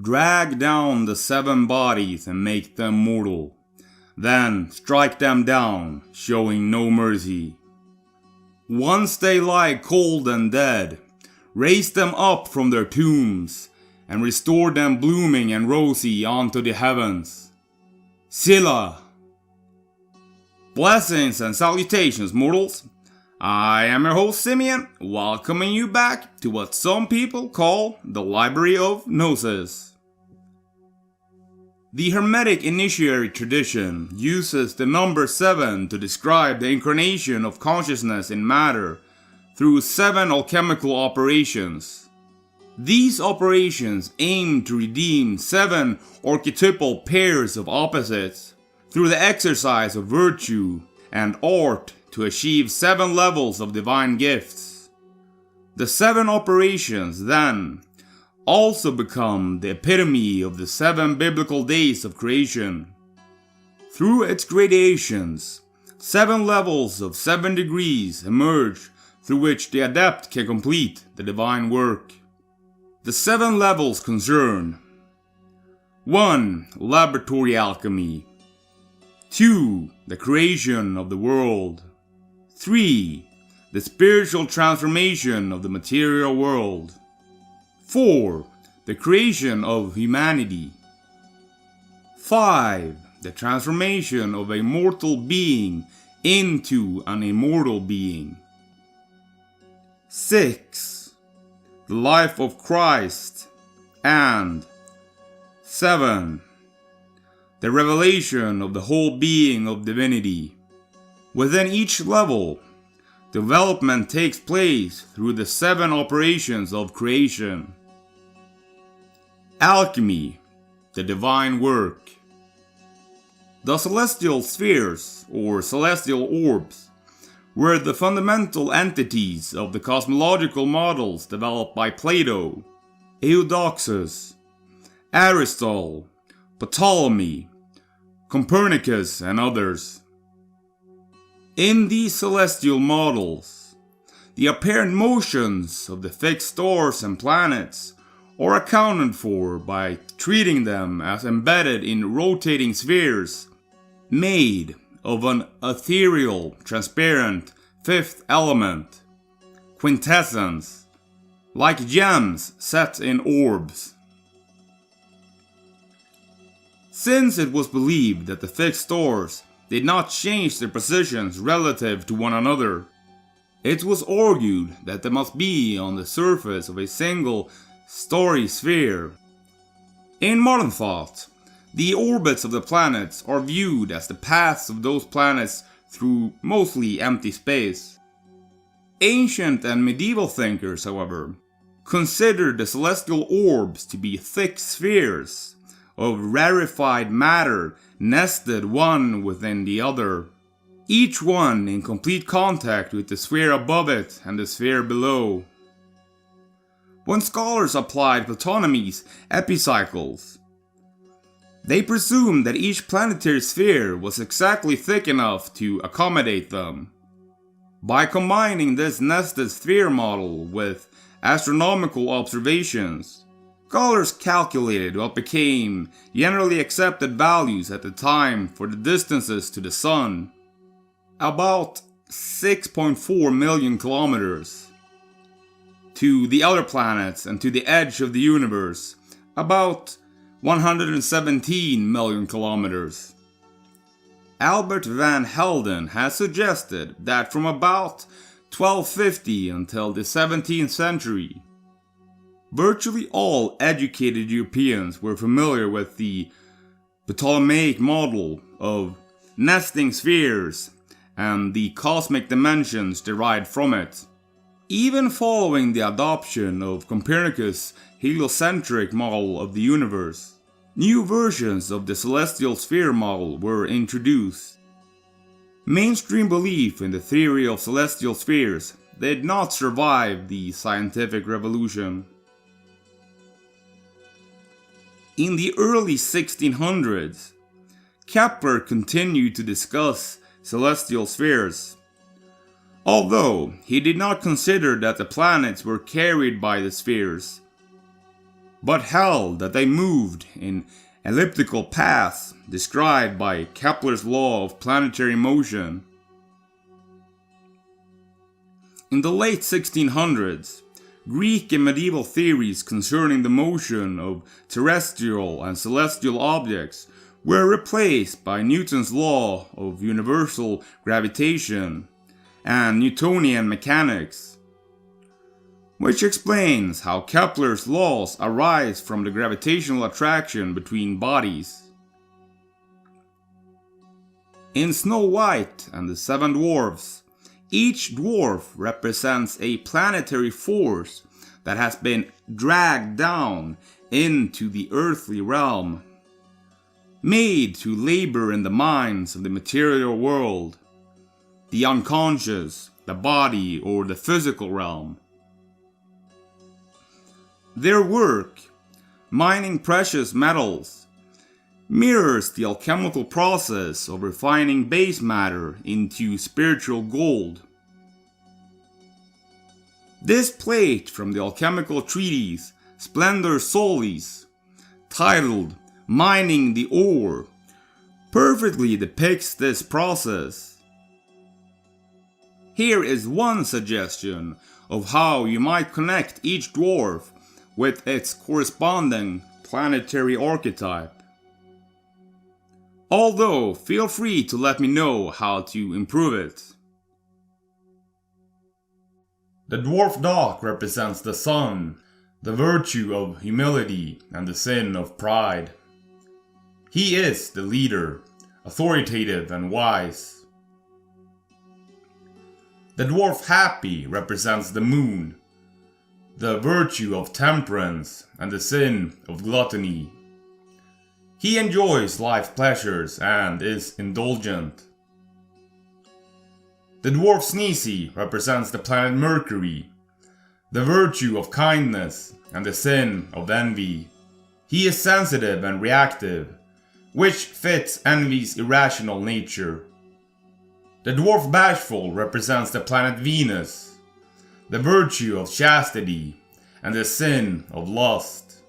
Drag down the 7 bodies and make them mortal. Then strike them down, showing no mercy. Once they lie cold and dead, raise them up from their tombs, and restore them blooming and rosy onto the heavens. Scylla. Blessings and salutations, mortals. I am your host Simeon, welcoming you back to what some people call the Library of Gnosis. The Hermetic initiatory tradition uses the number 7 to describe the incarnation of consciousness in matter through 7 alchemical operations. These operations aim to redeem 7 archetypal pairs of opposites through the exercise of virtue and art to achieve 7 levels of divine gifts. The 7 operations, then, also become the epitome of the 7 biblical days of creation. Through its gradations, 7 levels of 7 degrees emerge through which the adept can complete the divine work. The 7 levels concern 1. Laboratory alchemy. 2. The creation of the world. 3. The spiritual transformation of the material world. 4. The creation of humanity. 5. The transformation of a mortal being into an immortal being. 6. The life of Christ. And 7. The revelation of the whole being of divinity. Within each level, development takes place through the 7 operations of creation. Alchemy, the divine work. The celestial spheres, or celestial orbs, were the fundamental entities of the cosmological models developed by Plato, Eudoxus, Aristotle, Ptolemy, Copernicus, and others. In these celestial models, the apparent motions of the fixed stars and planets are accounted for by treating them as embedded in rotating spheres made of an ethereal, transparent fifth element, quintessence, like gems set in orbs. Since it was believed that the fixed stars did not change their positions relative to one another, it was argued that they must be on the surface of a single starry sphere. In modern thought, the orbits of the planets are viewed as the paths of those planets through mostly empty space. Ancient and medieval thinkers, however, considered the celestial orbs to be thick spheres of rarefied matter nested one within the other, each one in complete contact with the sphere above it and the sphere below. When scholars applied Ptolemy's epicycles, they presumed that each planetary sphere was exactly thick enough to accommodate them. By combining this nested sphere model with astronomical observations, scholars calculated what became generally accepted values at the time for the distances to the Sun, about 6.4 million kilometers, to the other planets and to the edge of the universe, about 117 million kilometers. Albert van Helden has suggested that from about 1250 until the 17th century, virtually all educated Europeans were familiar with the Ptolemaic model of nesting spheres and the cosmic dimensions derived from it. Even following the adoption of Copernicus' heliocentric model of the universe, new versions of the celestial sphere model were introduced. Mainstream belief in the theory of celestial spheres did not survive the scientific revolution. In the early 1600s, Kepler continued to discuss celestial spheres, although he did not consider that the planets were carried by the spheres. but held that they moved in elliptical paths described by Kepler's law of planetary motion. In the late 1600s, Greek and medieval theories concerning the motion of terrestrial and celestial objects were replaced by Newton's law of universal gravitation and Newtonian mechanics, which explains how Kepler's laws arise from the gravitational attraction between bodies. In Snow White and the Seven Dwarfs, each dwarf represents a planetary force that has been dragged down into the earthly realm, made to labor in the mines of the material world, the unconscious, the body, or the physical realm. Their work, mining precious metals, mirrors the alchemical process of refining base matter into spiritual gold. This plate from the alchemical treatise Splendor Solis, titled Mining the Ore, perfectly depicts this process. Here is one suggestion of how you might connect each dwarf with its corresponding planetary archetype. Although, feel free to let me know how to improve it. The dwarf dog represents the sun, the virtue of humility and the sin of pride. He is the leader, authoritative and wise. The dwarf happy represents the moon, the virtue of temperance and the sin of gluttony. He enjoys life pleasures and is indulgent. The dwarf Sneezy represents the planet Mercury, the virtue of kindness and the sin of envy. He is sensitive and reactive, which fits envy's irrational nature. The dwarf Bashful represents the planet Venus, the virtue of chastity and the sin of lust.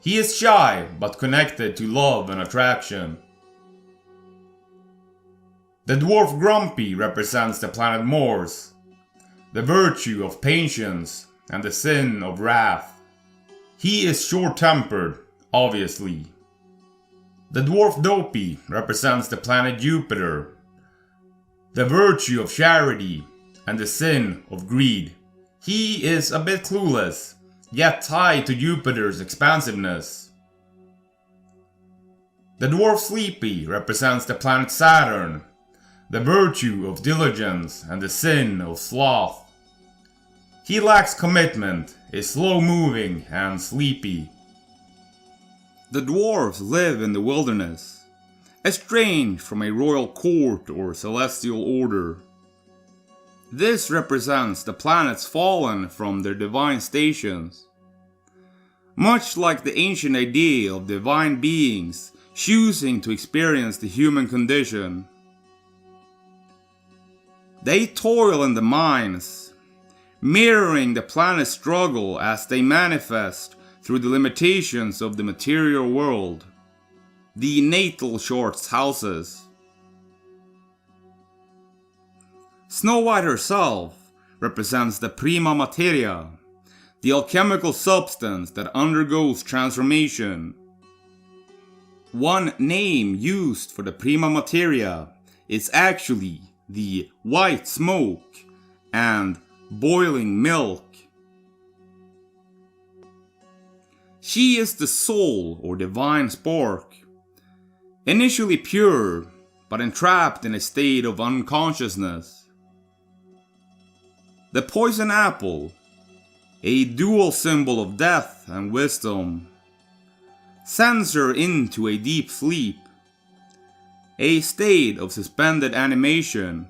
He is shy but connected to love and attraction. The dwarf Grumpy represents the planet Mars, the virtue of patience and the sin of wrath. He is short-tempered, obviously. The dwarf Dopey represents the planet Jupiter, the virtue of charity and the sin of greed. He is a bit clueless, yet tied to Jupiter's expansiveness. The dwarf Sleepy represents the planet Saturn, the virtue of diligence and the sin of sloth. He lacks commitment, is slow-moving and sleepy. The dwarves live in the wilderness, estranged from a royal court or celestial order. This represents the planets fallen from their divine stations. Much like the ancient idea of divine beings choosing to experience the human condition. They toil in the mines, mirroring the planet's struggle as they manifest through the limitations of the material world, the natal chart's houses. Snow White herself represents the prima materia, the alchemical substance that undergoes transformation. One name used for the prima materia is actually the white smoke and boiling milk. She is the soul or divine spark, initially pure but entrapped in a state of unconsciousness. The poison apple, a dual symbol of death and wisdom, sends her into a deep sleep, a state of suspended animation,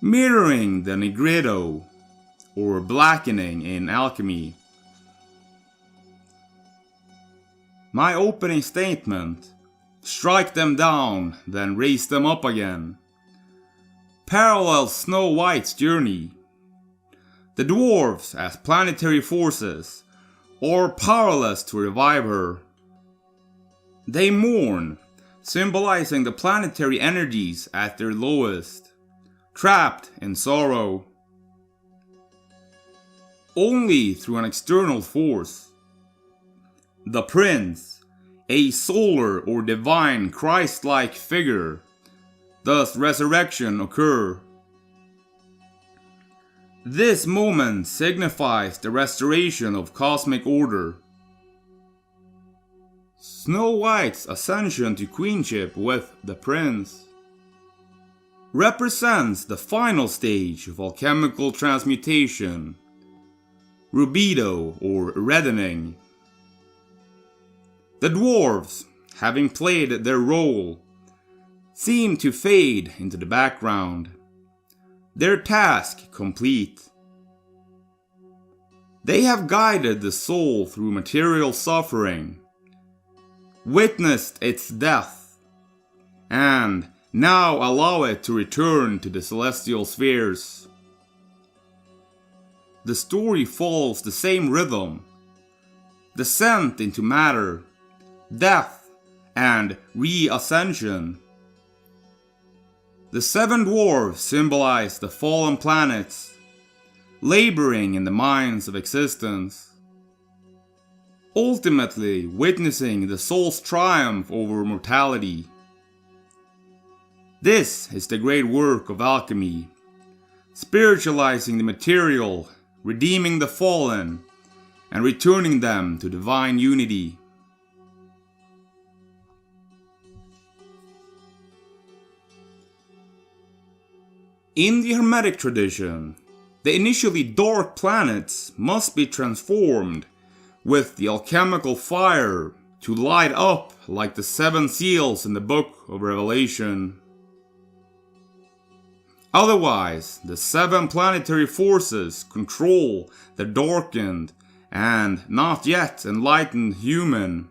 mirroring the nigredo, or blackening in alchemy. My opening statement, strike them down, then raise them up again, parallels Snow White's journey. The dwarves, as planetary forces, are powerless to revive her. They mourn, symbolizing the planetary energies at their lowest, trapped in sorrow. Only through an external force, the Prince, a solar or divine Christ-like figure, does resurrection occur. This moment signifies the restoration of cosmic order. Snow White's ascension to queenship with the Prince represents the final stage of alchemical transmutation, rubedo or reddening. The dwarves, having played their role, seem to fade into the background, their task complete. They have guided the soul through material suffering, witnessed its death, and now allow it to return to the celestial spheres. The story follows the same rhythm: descent into matter, death, and re-ascension. The 7 dwarves symbolize the fallen planets, laboring in the mines of existence, ultimately witnessing the soul's triumph over mortality. This is the great work of alchemy, spiritualizing the material, redeeming the fallen, and returning them to divine unity. In the Hermetic tradition, the initially dark planets must be transformed with the alchemical fire to light up like the 7 seals in the Book of Revelation. Otherwise, the 7 planetary forces control the darkened and not yet enlightened human,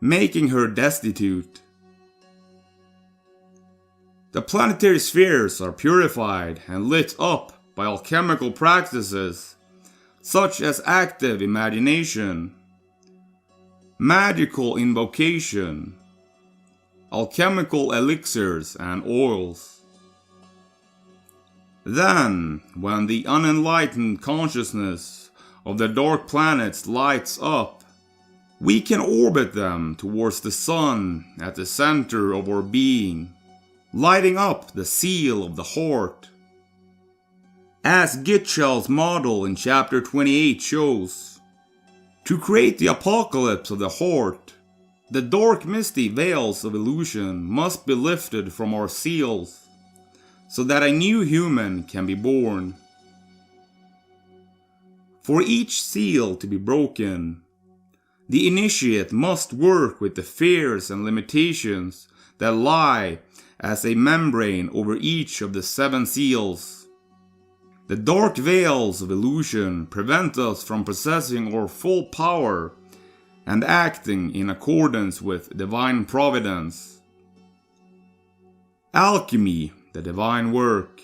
making her destitute. The planetary spheres are purified and lit up by alchemical practices such as active imagination, magical invocation, alchemical elixirs and oils. Then, when the unenlightened consciousness of the dark planets lights up, we can orbit them towards the sun at the center of our being, lighting up the seal of the heart. As Gitschell's model in chapter 28 shows, to create the apocalypse of the heart, the dark misty veils of illusion must be lifted from our seals, so that a new human can be born. For each seal to be broken, the initiate must work with the fears and limitations that lie as a membrane over each of the 7 seals. The dark veils of illusion prevent us from possessing our full power and acting in accordance with divine providence. Alchemy, the divine work.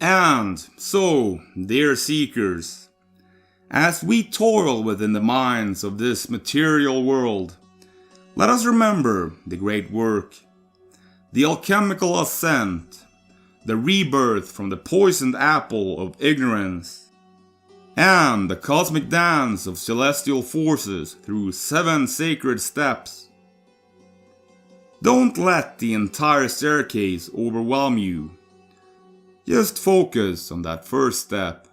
And so, dear seekers, as we toil within the mines of this material world, let us remember the great work, the alchemical ascent, the rebirth from the poisoned apple of ignorance, and the cosmic dance of celestial forces through 7 sacred steps. Don't let the entire staircase overwhelm you. Just focus on that first step.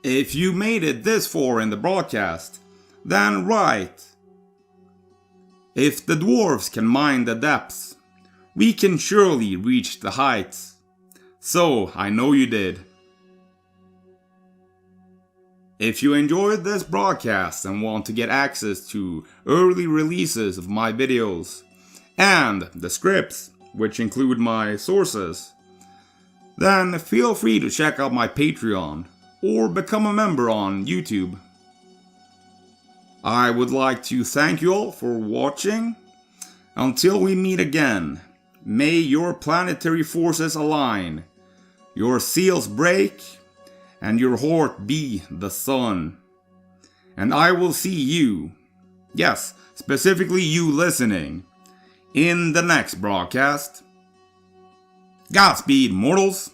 If you made it this far in the broadcast, then write. If the dwarves can mine the depths, we can surely reach the heights. So I know you did. If you enjoyed this broadcast and want to get access to early releases of my videos, and the scripts, which include my sources, then feel free to check out my Patreon or become a member on YouTube. I would like to thank you all for watching. Until we meet again, may your planetary forces align, your seals break, and your heart be the sun. And I will see you, yes, specifically you listening, in the next broadcast. Godspeed, mortals!